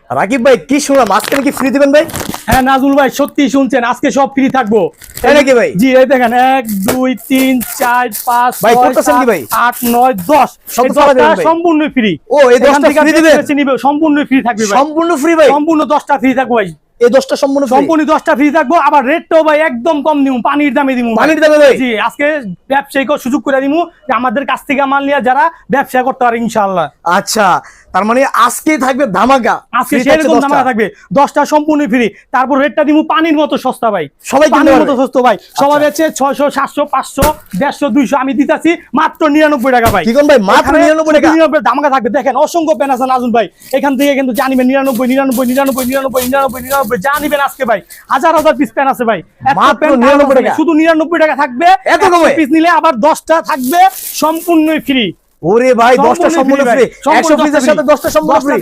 রাকিব ভাই কি শুনলাম আজকে নাকি ফ্রি দিবেন ভাই? হ্যাঁ নাজুল ভাই সত্যি শুনছেন, আজকে সব ফ্রি থাকবো। তাই নাকি ভাই? জি এই দেখেন 1 2 3 4 5 ভাই 6 করতেছেন কি ভাই? 8 9 10 সব এই তো চালা 10টা দেবেন ভাই। সম্পূর্ণ ফ্রি। ও এই 10টা ফ্রি দিবেন? সম্পূর্ণ ফ্রি থাকবে ভাই, সম্পূর্ণ ফ্রি ভাই? সম্পূর্ণ 10টা ফ্রি থাকবে ভাই। এই 10টা সম্পূর্ণ ফ্রি? সম্পূর্ণ 10টা ফ্রি থাকবো, আবার রেটটাও ভাই একদম কম দিমু, পানির দামে দিমু। পানির দামে ভাই? জি আজকে ব্যবসায়ীকে সুযোগ করে দিমু যে আমাদের কাছ থেকে মাল নিয়ে যারা ব্যবসা করতে পারে ইনশাআল্লাহ। আচ্ছা তার মানে আজকে থাকবে ধামাকা, আজকে সেরকম ধামাকা থাকবে, 10টা সম্পূর্ণ ফ্রি। তারপর রেটটা দিমু পানির মতো সস্তা ভাই, সবাই পানির মতো সস্তা ভাই। সবাই বেচে 600 700 500 150 200, আমি দিতাছি মাত্র 99 টাকা ভাই। কি কোন ভাই মাত্র 99 টাকা? 99 ধামাকা থাকবে। দেখেন অসংখ্য পেন আছে নাজুল ভাই, এখান থেকে কিন্তু জানিবেন 99 99 99 99 99 99 জানিবেন আজকে ভাই হাজার হাজার পিস পেন আছে ভাই, মাত্র 99 টাকা? শুধু 99 টাকা থাকবে। এত কমে পিস নিলে আবার 10টা থাকবে সম্পূর্ণ ফ্রি। ওরে ভাই 10টা সম্পূর্ণ ফ্রি, 100 পিসের সাথে 10টা সম্পূর্ণ ফ্রি।